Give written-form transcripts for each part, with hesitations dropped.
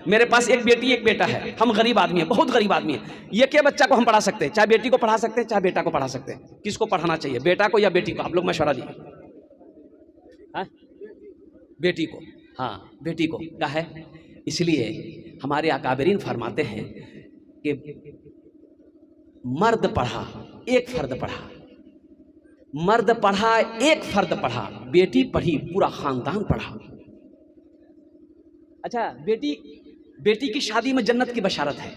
मेरे पास एक बेटी एक बेटा है, हम गरीब आदमी हैं, बहुत गरीब आदमी हैं। ये क्या बच्चा को हम पढ़ा सकते हैं? चाहे बेटी को पढ़ा सकते हैं, चाहे बेटा को पढ़ा सकते हैं। किसको पढ़ाना चाहिए, बेटा को या बेटी को? आप लोग मशवरा दिए। हाँ, बेटी को। हाँ, बेटी को क्या है, इसलिए हमारे अकाबरीन फरमाते हैं कि मर्द पढ़ा एक फर्द पढ़ा, मर्द पढ़ा एक फर्द पढ़ा, बेटी पढ़ी पूरा खानदान पढ़ा। अच्छा, बेटी की शादी में जन्नत की बशारत है,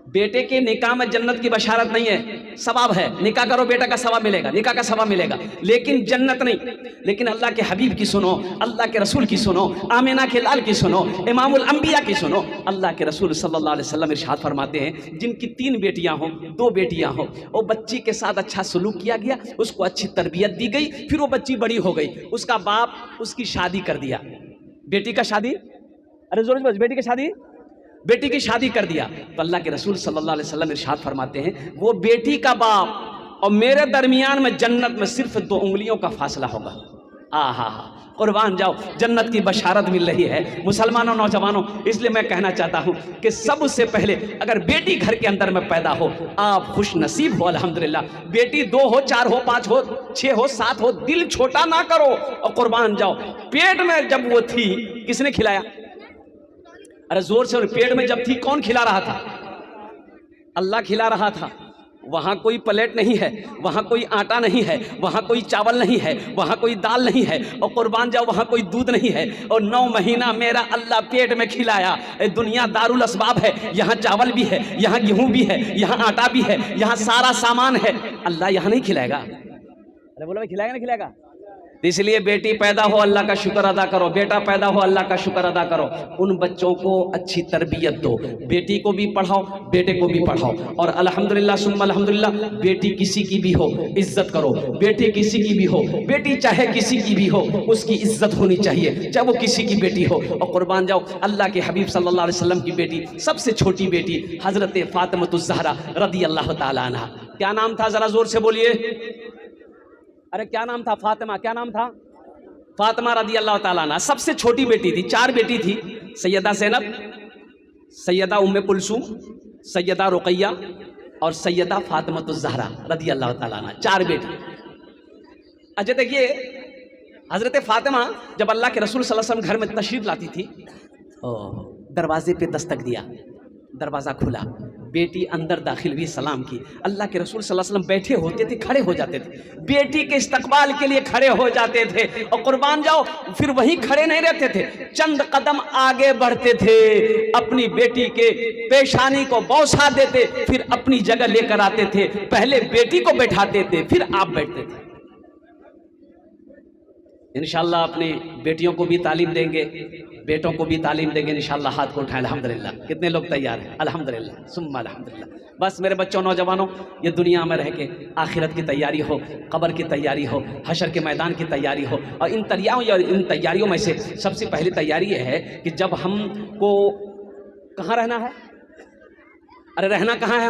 बेटे के निकाह में जन्नत की बशारत नहीं है। सवाब है, निकाह करो बेटा का सवाब मिलेगा, निकाह का सवाब मिलेगा, लेकिन जन्नत नहीं। लेकिन अल्लाह के हबीब की सुनो, अल्लाह के रसूल की सुनो, आमिना के लाल की सुनो, इमामुल अंबिया की सुनो। अल्लाह के रसूल सल्लल्लाहु अलैहि वसल्लम इरशाद फरमाते हैं, जिनकी 3 बेटियां हो, 2 बेटियां हो, और बच्ची के साथ अच्छा सलूक किया गया, उसको अच्छी तरबियत दी गई, फिर वो बच्ची बड़ी हो गई, उसका बाप उसकी शादी कर दिया। बेटी का शादी, अरे जोर से, बेटी की शादी कर दिया, तो अल्लाह के रसूल सल्लल्लाहु अलैहि वसल्लम इरशाद फरमाते हैं, वो बेटी का बाप और मेरे दरमियान में जन्नत में सिर्फ 2 उंगलियों का फासला होगा। आहा, कुर्बान जाओ, जन्नत की बशारत मिल रही है मुसलमानों, नौजवानों। इसलिए मैं कहना चाहता हूं कि सबसे पहले अगर बेटी घर के अंदर में पैदा हो, आप खुश नसीब हो अल्हम्दुलिल्लाह। बेटी 2 हो, 4 हो, 5 हो, 6 हो, 7 हो, दिल छोटा ना करो। और कुर्बान जाओ, पेट में जब वो थी किसने खिलाया? अरे जोर से, पेट में जब थी कौन खिला रहा था? अल्लाह खिला रहा था। वहां कोई प्लेट नहीं है, वहां कोई आटा नहीं है, वहां कोई चावल नहीं है, वहां कोई दाल नहीं है, और कुर्बान जाओ वहां कोई दूध नहीं है। और 9 महीना मेरा अल्लाह पेट में खिलाया। दुनिया दारुल असबाब है, यहाँ चावल भी है, यहाँ गेहूं भी है, यहाँ आटा भी है, यहाँ सारा सामान है। अल्लाह यहाँ नहीं खिलाएगा? अरे बोलो भाई, खिलाएगा नहीं खिलाएगा? इसलिए बेटी पैदा हो अल्लाह का शुक्र अदा करो, बेटा पैदा हो अल्लाह का शुक्र अदा करो। उन बच्चों को अच्छी तरबियत दो, बेटी को भी पढ़ाओ, बेटे को भी पढ़ाओ। और अल्हम्दुलिल्लाह सुम्मा अल्हम्दुलिल्लाह, बेटी किसी की भी हो इज्जत करो, बेटी किसी की भी हो, बेटी चाहे किसी की भी हो, उसकी इज्जत होनी चाहिए, चाहे वो किसी की बेटी हो। और कुर्बान जाओ, अल्लाह के हबीब सल्लल्लाहु अलैहि वसल्लम की बेटी, सबसे छोटी बेटी हजरत फातिमतुज़ ज़हरा रदी अल्लाह ताला अन्हा, क्या नाम था? जरा जोर से बोलिए। अरे क्या नाम था? फातिमा। क्या नाम था? फातिमा रदी अल्लाह ताला अन्हा सबसे छोटी बेटी थी। 4 बेटी थी, सैयदा ज़ैनब, सैयदा उम्मे कुलसूम, सैयदा रुक़ैया और सैयदा फातिमतुज़ ज़हरा रदी अल्लाह ताला अन्हा, 4 बेटी। अच्छा देखिए, हज़रत फातिमा जब अल्लाह के रसूल सल्लल्लाहु अलैहि वसल्लम घर में तशरीफ़ लाती थी, दरवाजे पे दस्तक दिया, दरवाज़ा खुला, बेटी अंदर दाखिल हुई, सलाम की। अल्लाह के रसूल सल्लल्लाहु अलैहि वसल्लम बैठे होते थे, खड़े हो जाते थे, बेटी के इस्तकबाल के लिए खड़े हो जाते थे। और कुर्बान जाओ, फिर वहीं खड़े नहीं रहते थे, चंद कदम आगे बढ़ते थे, अपनी बेटी के पेशानी को बौसा देते, फिर अपनी जगह लेकर आते थे। पहले बेटी को बैठाते थे, फिर आप बैठते थे। इंशाअल्लाह अपनी बेटियों को भी तालीम देंगे, बेटों को भी तालीम देंगे इंशाअल्लाह। हाथ को उठाएं अल्हम्दुलिल्लाह। कितने लोग तैयार हैं? अल्हम्दुलिल्लाह सुम्मा अल्हम्दुलिल्लाह। बस मेरे बच्चों, नौजवानों, ये दुनिया में रह के आखिरत की तैयारी हो, कब्र की तैयारी हो, हशर के मैदान की तैयारी हो। और इन तैयारियों में से सबसे पहली तैयारी ये है कि जब हमको कहाँ रहना है? अरे रहना कहाँ है?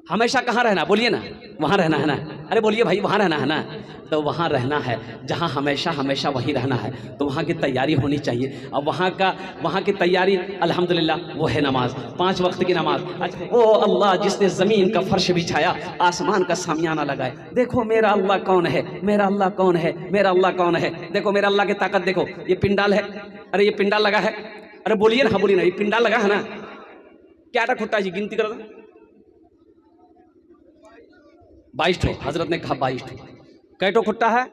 हमेशा कहाँ रहना? बोलिए ना, वहाँ रहना है ना? अरे बोलिए भाई, वहाँ रहना है ना? तो वहाँ रहना है जहाँ हमेशा वहीं रहना है, तो वहाँ की तैयारी होनी चाहिए। और वहाँ की तैयारी अल्हम्दुलिल्लाह वो है नमाज, 5 वक्त की नमाज। अच्छा, ओ अल्लाह जिसने ज़मीन का फर्श बिछाया, आसमान का सामियाना लगाए, देखो मेरा अल्लाह कौन है, मेरा अल्लाह कौन है, मेरा अल्लाह कौन है। देखो मेरा अल्लाह की ताकत देखो, ये पिंडाल है, अरे ये पिंडाल लगा है, अरे बोलिए ना, बोलिए ना, ये पिंडाल लगा है ना? क्या खुट्टा जी, गिनती करो, 22 ठो। हजरत ने कहा 22 ठो। कैटो खुट्टा है?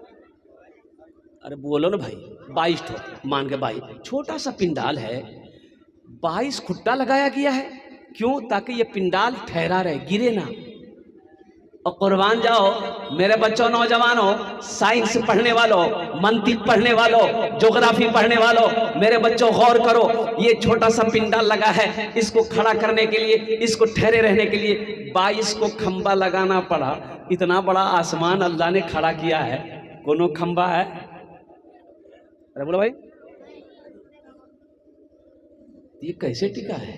अरे बोलो ना भाई, 22 ठो, मान के 22। छोटा सा पिंडाल है, 22 खुट्टा लगाया गया है। क्यों? ताकि ये पिंडाल ठहरा रहे, गिरे ना। और कुर्बान जाओ मेरे बच्चों, नौजवानों, साइंस पढ़ने वालों, मंतिक पढ़ने वालों, ज्योग्राफी पढ़ने वालों, मेरे बच्चों गौर करो, ये छोटा सा पिंडाल लगा है, इसको खड़ा करने के लिए, इसको ठहरे रहने के लिए 22 को खंबा लगाना पड़ा। इतना बड़ा आसमान अल्लाह ने खड़ा किया है, कोनो खंबा है? अरे बोलो भाई, ये कैसे टिका है?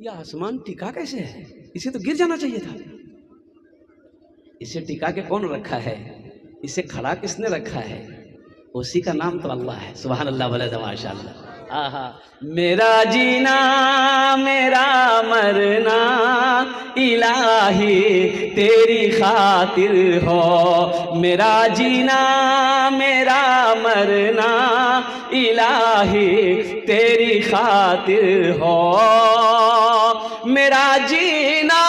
ये आसमान टिका कैसे है? इसे तो गिर जाना चाहिए था। इसे टिका के कौन रखा है? इसे खड़ा किसने रखा है? उसी का नाम तो अल्लाह है। सुभान अल्लाह, वला माशाअल्लाह। आहा, मेरा जीना मेरा मरना इलाही तेरी खातिर हो, मेरा जीना मेरा मरना इलाही तेरी खातिर हो, मेरा जीना